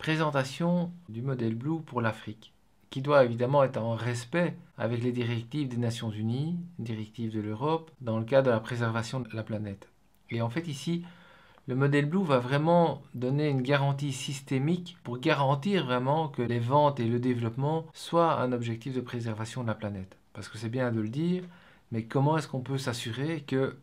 présentation du modèle Blue pour l'Afrique, qui doit évidemment être en respect avec les directives des Nations Unies, directives de l'Europe, dans le cadre de la préservation de la planète. Et en fait ici, le modèle Blue va vraiment donner une garantie systémique pour garantir vraiment que les ventes et le développement soient un objectif de préservation de la planète. Parce que c'est bien de le dire, mais comment est-ce qu'on peut s'assurer que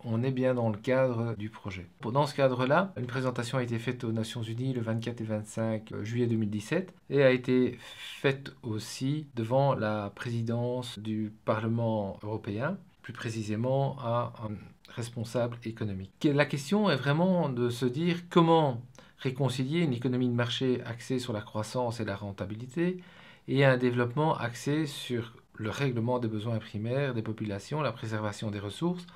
on est bien dans le cadre du projet. Dans ce cadre-là, une présentation a été faite aux Nations Unies le 24 et 25 juillet 2017 et a été faite aussi devant la présidence du Parlement européen, plus précisément à un responsable économique. La question est vraiment de se dire comment réconcilier une économie de marché axée sur la croissance et la rentabilité et un développement axé sur le règlement des besoins primaires des populations, la préservation des ressources,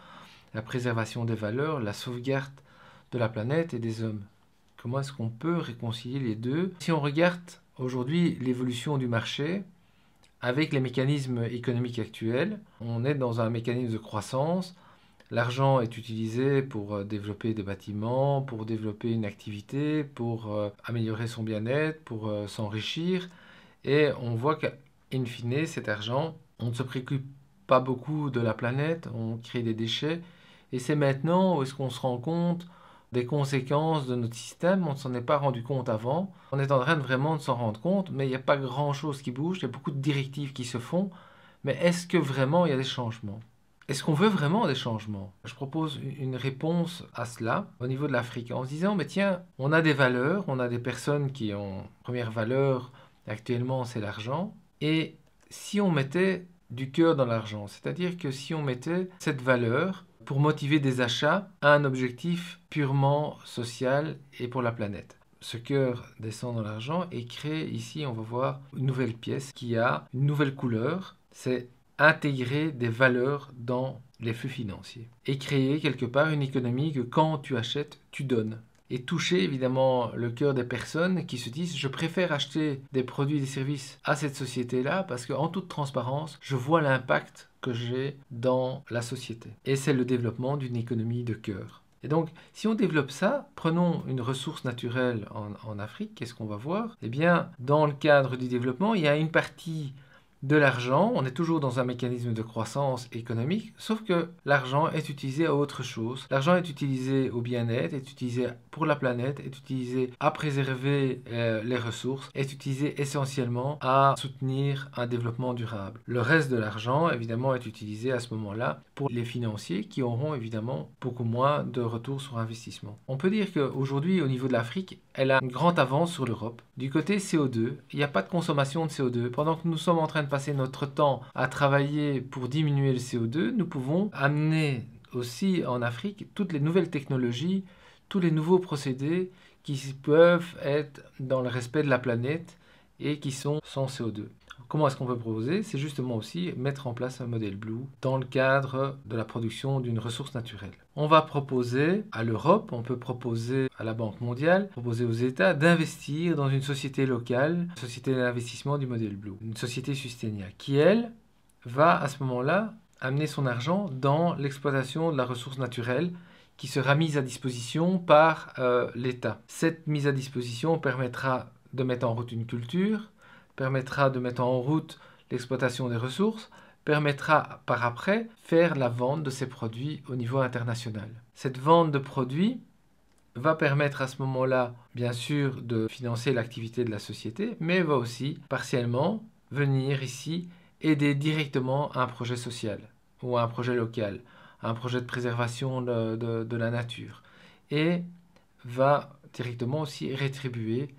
la préservation des valeurs, la sauvegarde de la planète et des hommes. Comment est-ce qu'on peut réconcilier les deux? Si on regarde aujourd'hui l'évolution du marché avec les mécanismes économiques actuels, on est dans un mécanisme de croissance. L'argent est utilisé pour développer des bâtiments, pour développer une activité, pour améliorer son bien-être, pour s'enrichir. Et on voit qu'in fine, cet argent, on ne se préoccupe pas beaucoup de la planète, on crée des déchets. Et c'est maintenant où est-ce qu'on se rend compte des conséquences de notre système. On ne s'en est pas rendu compte avant. On est en train vraiment de s'en rendre compte, mais il n'y a pas grand-chose qui bouge. Il y a beaucoup de directives qui se font. Mais est-ce que vraiment il y a des changements? Est-ce qu'on veut vraiment des changements? Je propose une réponse à cela au niveau de l'Afrique en se disant, mais tiens, on a des valeurs, on a des personnes qui ont première valeur actuellement, c'est l'argent. Et si on mettait du cœur dans l'argent, c'est-à-dire que si on mettait cette valeur pour motiver des achats à un objectif purement social et pour la planète. Ce cœur descend dans l'argent et crée ici, on va voir une nouvelle pièce qui a une nouvelle couleur. C'est intégrer des valeurs dans les flux financiers et créer quelque part une économie que quand tu achètes, tu donnes. Et toucher évidemment le cœur des personnes qui se disent je préfère acheter des produits et des services à cette société-là parce qu'en toute transparence, je vois l'impact que j'ai dans la société. Et c'est le développement d'une économie de cœur. Et donc, si on développe ça, prenons une ressource naturelle en Afrique, qu'est-ce qu'on va voir? Eh bien, dans le cadre du développement, il y a une partie de l'argent, on est toujours dans un mécanisme de croissance économique, sauf que l'argent est utilisé à autre chose. L'argent est utilisé au bien-être, est utilisé pour la planète, est utilisé à préserver les ressources, est utilisé essentiellement à soutenir un développement durable. Le reste de l'argent, évidemment, est utilisé à ce moment-là pour les financiers qui auront évidemment beaucoup moins de retour sur investissement. On peut dire qu'aujourd'hui, au niveau de l'Afrique, elle a une grande avance sur l'Europe. Du côté CO2, il n'y a pas de consommation de CO2. Pendant que nous sommes en train de passer notre temps à travailler pour diminuer le CO2, nous pouvons amener aussi en Afrique toutes les nouvelles technologies, tous les nouveaux procédés qui peuvent être dans le respect de la planète et qui sont sans CO2. Comment est-ce qu'on peut proposer? C'est justement aussi mettre en place un modèle Blue dans le cadre de la production d'une ressource naturelle. On va proposer à l'Europe, on peut proposer à la Banque mondiale, proposer aux États d'investir dans une société locale, une société d'investissement du modèle Blue, une société Sustainea, qui elle va à ce moment-là amener son argent dans l'exploitation de la ressource naturelle qui sera mise à disposition par l'État. Cette mise à disposition permettra de mettre en route une culture, permettra de mettre en route l'exploitation des ressources, permettra par après faire la vente de ces produits au niveau international. Cette vente de produits va permettre à ce moment-là, bien sûr, de financer l'activité de la société, mais va aussi partiellement venir ici aider directement un projet social ou un projet local, un projet de préservation de la nature, et va directement aussi rétribuer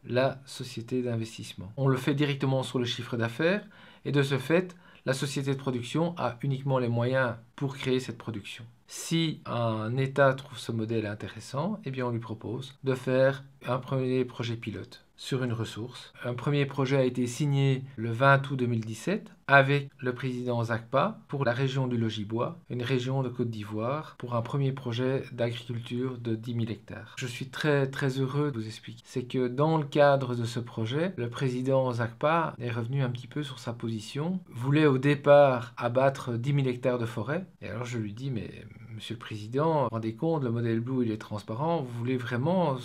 la société d'investissement. On le fait directement sur le chiffre d'affaires et de ce fait, la société de production a uniquement les moyens pour créer cette production. Si un État trouve ce modèle intéressant, eh bien on lui propose de faire un premier projet pilote sur une ressource. Un premier projet a été signé le 20 août 2017 avec le président Zakpa pour la région du Logis-Bois, une région de Côte d'Ivoire, pour un premier projet d'agriculture de 10 000 hectares. Je suis très heureux de vous expliquer. C'est que dans le cadre de ce projet, le président Zakpa est revenu un petit peu sur sa position, voulait au départ abattre 10 000 hectares de forêt. Et alors je lui dis, mais Monsieur le Président, vous vous rendez compte, le modèle Blue, il est transparent, vous voulez vraiment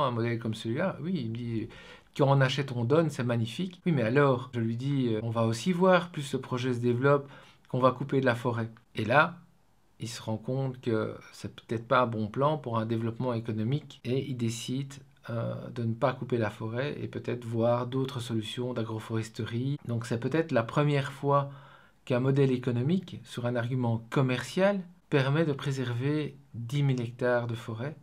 un modèle comme celui-là? Oui, il me dit, quand on achète, on donne, c'est magnifique. Oui, mais alors, je lui dis, on va aussi voir, plus ce projet se développe, qu'on va couper de la forêt. Et là, il se rend compte que c'est peut-être pas un bon plan pour un développement économique et il décide de ne pas couper la forêt et peut-être voir d'autres solutions d'agroforesterie. Donc c'est peut-être la première fois qu'un modèle économique, sur un argument commercial, permet de préserver 10 000 hectares de forêt